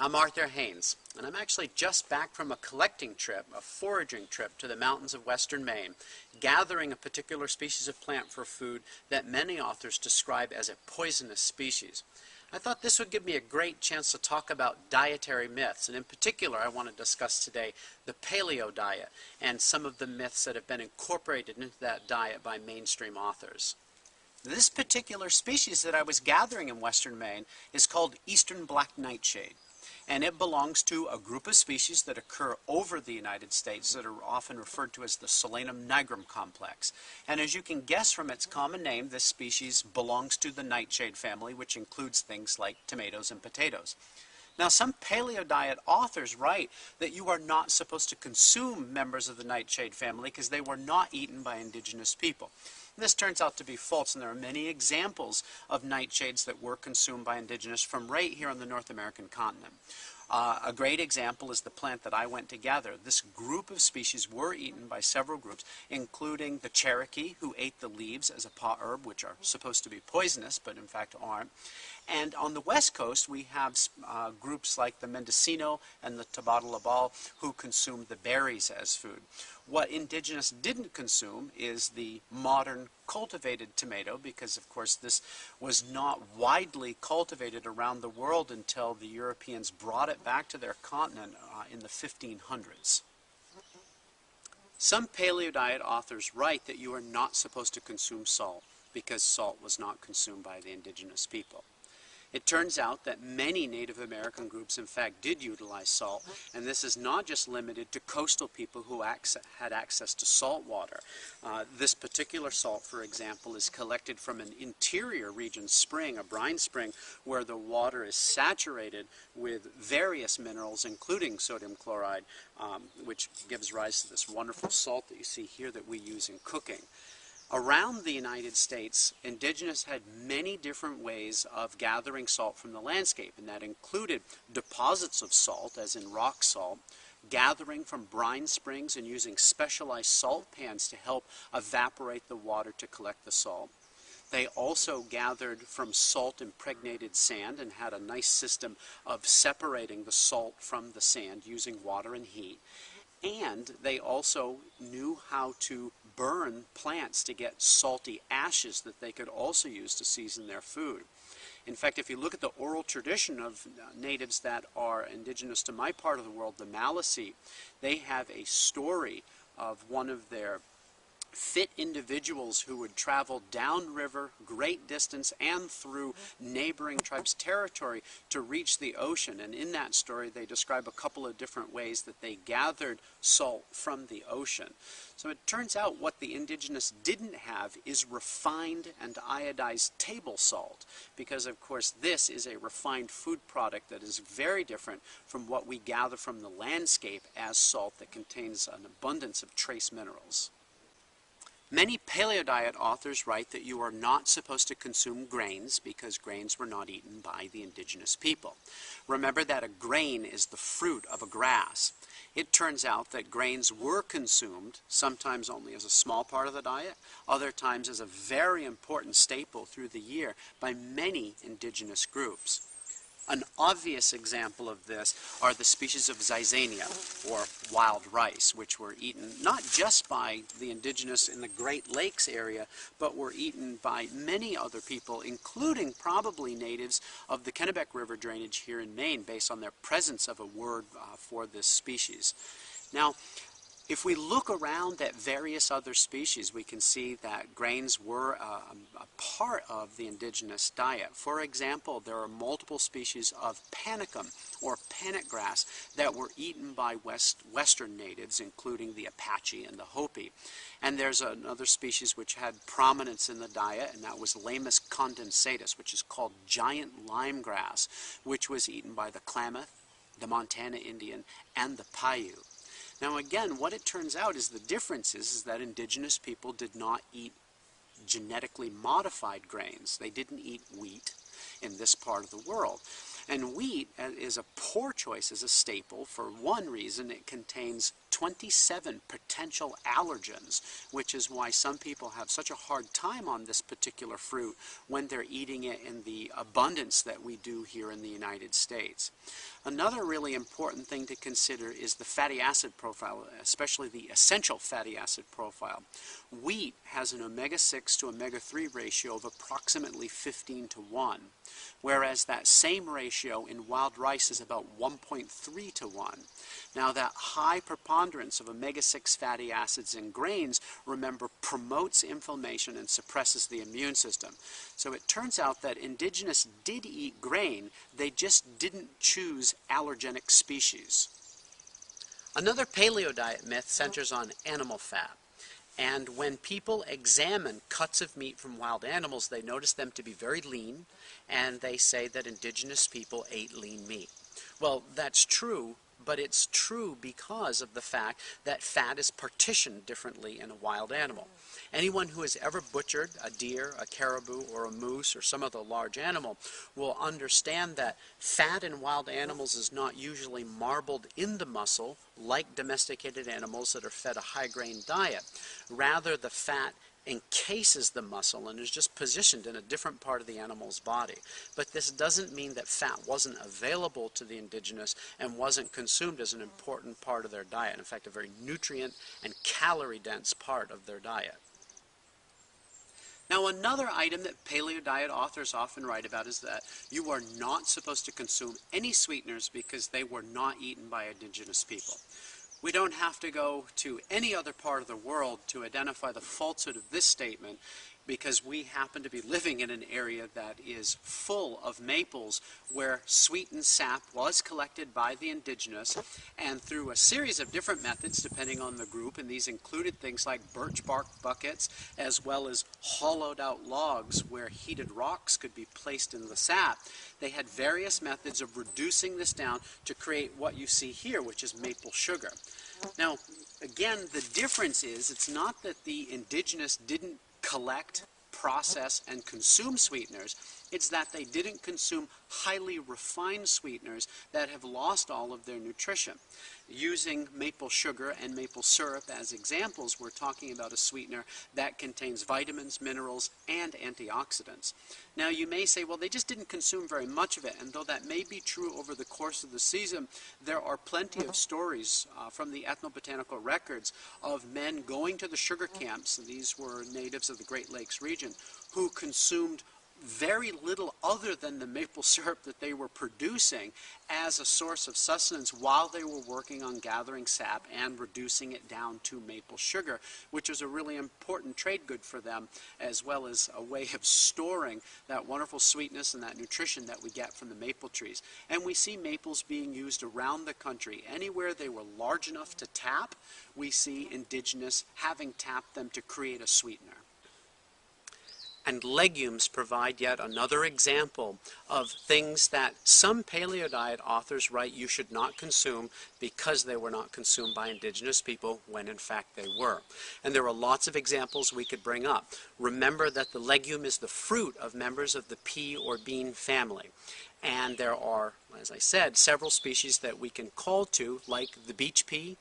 I'm Arthur Haines, and I'm actually just back from a collecting trip, a foraging trip to the mountains of western Maine, gathering a particular species of plant for food that many authors describe as a poisonous species. I thought this would give me a great chance to talk about dietary myths, and in particular I want to discuss today the Paleo Diet and some of the myths that have been incorporated into that diet by mainstream authors. This particular species that I was gathering in western Maine is called eastern black nightshade, and it belongs to a group of species that occur over the United States that are often referred to as the Solanum nigrum complex. And as you can guess from its common name, this species belongs to the nightshade family, which includes things like tomatoes and potatoes. Now, some paleo diet authors write that you are not supposed to consume members of the nightshade family because they were not eaten by indigenous people. This turns out to be false, and there are many examples of nightshades that were consumed by indigenous from right here on the North American continent. A great example is the plant that I went to gather. This group of species were eaten by several groups, including the Cherokee, who ate the leaves as a pot herb, which are supposed to be poisonous, but in fact aren't. And on the west coast, we have groups like the Mendocino and the Tabatalabal who consume the berries as food. What indigenous didn't consume is the modern cultivated tomato, because of course this was not widely cultivated around the world until the Europeans brought it back to their continent in the 1500s. Some paleo diet authors write that you are not supposed to consume salt because salt was not consumed by the indigenous people. It turns out that many Native American groups, in fact, did utilize salt, and this is not just limited to coastal people who had access to salt water. This particular salt, for example, is collected from an interior region spring, a brine spring, where the water is saturated with various minerals, including sodium chloride, which gives rise to this wonderful salt that you see here that we use in cooking. Around the United States, indigenous had many different ways of gathering salt from the landscape, and that included deposits of salt, as in rock salt, gathering from brine springs and using specialized salt pans to help evaporate the water to collect the salt. They also gathered from salt-impregnated sand and had a nice system of separating the salt from the sand using water and heat. And they also knew how to burn plants to get salty ashes that they could also use to season their food. In fact, if you look at the oral tradition of natives that are indigenous to my part of the world, the Maliseet, they have a story of one of their fit individuals who would travel downriver, great distance, and through neighboring tribes' territory to reach the ocean. And in that story, they describe a couple of different ways that they gathered salt from the ocean. So it turns out what the indigenous didn't have is refined and iodized table salt, because of course this is a refined food product that is very different from what we gather from the landscape as salt that contains an abundance of trace minerals. Many paleo diet authors write that you are not supposed to consume grains because grains were not eaten by the indigenous people. Remember that a grain is the fruit of a grass. It turns out that grains were consumed, sometimes only as a small part of the diet, other times as a very important staple through the year by many indigenous groups. An obvious example of this are the species of zizania, or wild rice, which were eaten not just by the indigenous in the Great Lakes area, but were eaten by many other people, including probably natives of the Kennebec River drainage here in Maine, based on their presence of a word for this species. Now, if we look around at various other species, we can see that grains were a part of the indigenous diet. For example, there are multiple species of panicum, or panic grass, that were eaten by western natives, including the Apache and the Hopi. And there's another species which had prominence in the diet, and that was Lamus condensatus, which is called giant lime grass, which was eaten by the Klamath, the Montana Indian, and the Paiute. Now again, what it turns out is the difference is that indigenous people did not eat genetically modified grains. They didn't eat wheat in this part of the world. And wheat is a poor choice as a staple for one reason: it contains 27 potential allergens, which is why some people have such a hard time on this particular fruit when they're eating it in the abundance that we do here in the United States. Another really important thing to consider is the fatty acid profile, especially the essential fatty acid profile. Wheat has an omega-6 to omega-3 ratio of approximately 15 to 1, whereas that same ratio in wild rice is about 1.3 to 1. Now, that high preponderance of omega-6 fatty acids in grains, remember, promotes inflammation and suppresses the immune system. So it turns out that indigenous did eat grain, they just didn't choose allergenic species. Another paleo diet myth centers on animal fat. And when people examine cuts of meat from wild animals, they notice them to be very lean, and they say that indigenous people ate lean meat. Well, that's true, but it's true because of the fact that fat is partitioned differently in a wild animal. Anyone who has ever butchered a deer, a caribou, or a moose, or some other large animal will understand that fat in wild animals is not usually marbled in the muscle like domesticated animals that are fed a high-grain diet. Rather, the fat encases the muscle and is just positioned in a different part of the animal's body. But this doesn't mean that fat wasn't available to the indigenous and wasn't consumed as an important part of their diet. In fact, a very nutrient and calorie-dense part of their diet. Now, another item that paleo diet authors often write about is that you are not supposed to consume any sweeteners because they were not eaten by indigenous people. We don't have to go to any other part of the world to identify the falsehood of this statement, because we happen to be living in an area that is full of maples where sweetened sap was collected by the indigenous, and through a series of different methods depending on the group, and these included things like birch bark buckets as well as hollowed out logs where heated rocks could be placed in the sap. They had various methods of reducing this down to create what you see here, which is maple sugar. Now, again, the difference is it's not that the indigenous didn't collect, process, and consume sweeteners. It's that they didn't consume highly refined sweeteners that have lost all of their nutrition. Using maple sugar and maple syrup as examples, we're talking about a sweetener that contains vitamins, minerals, and antioxidants. Now, you may say, well, they just didn't consume very much of it, and though that may be true over the course of the season, there are plenty of stories from the ethnobotanical records of men going to the sugar camps, and these were natives of the Great Lakes region, who consumed very little other than the maple syrup that they were producing as a source of sustenance while they were working on gathering sap and reducing it down to maple sugar, which was a really important trade good for them, as well as a way of storing that wonderful sweetness and that nutrition that we get from the maple trees. And we see maples being used around the country. Anywhere they were large enough to tap, we see indigenous having tapped them to create a sweetener. And legumes provide yet another example of things that some paleo diet authors write you should not consume because they were not consumed by indigenous people, when in fact they were. And there are lots of examples we could bring up. Remember that the legume is the fruit of members of the pea or bean family. And there are, as I said, several species that we can call to, like the beach pea,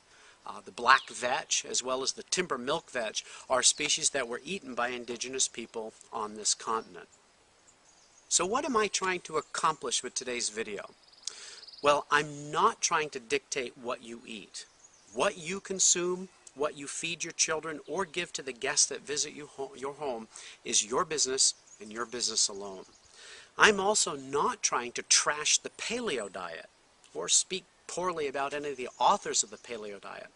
the black vetch, as well as the timber milk vetch, are species that were eaten by indigenous people on this continent. So what am I trying to accomplish with today's video? Well, I'm not trying to dictate what you eat. What you consume, what you feed your children, or give to the guests that visit your home is your business and your business alone. I'm also not trying to trash the paleo diet or speak poorly about any of the authors of the paleo diet.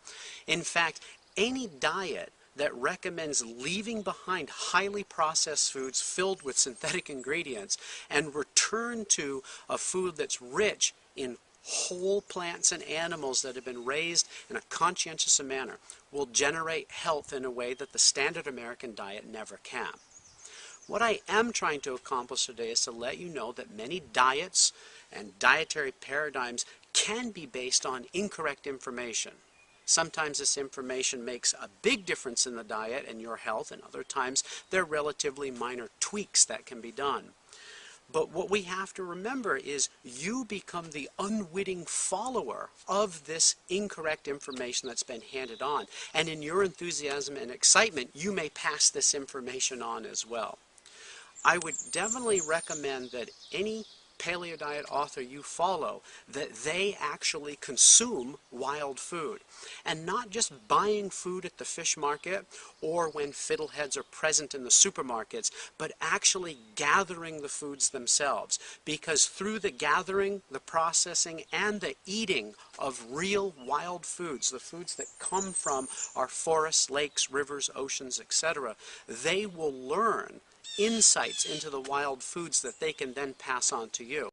In fact, any diet that recommends leaving behind highly processed foods filled with synthetic ingredients and return to a food that's rich in whole plants and animals that have been raised in a conscientious manner will generate health in a way that the standard American diet never can. What I am trying to accomplish today is to let you know that many diets and dietary paradigms can be based on incorrect information. Sometimes this information makes a big difference in the diet and your health, and other times there are relatively minor tweaks that can be done. But what we have to remember is you become the unwitting follower of this incorrect information that's been handed on. And in your enthusiasm and excitement, you may pass this information on as well. I would definitely recommend that any paleo diet author you follow, that they actually consume wild food. And not just buying food at the fish market or when fiddleheads are present in the supermarkets, but actually gathering the foods themselves. Because through the gathering, the processing, and the eating of real wild foods, the foods that come from our forests, lakes, rivers, oceans, etc., they will learn insights into the wild foods that they can then pass on to you.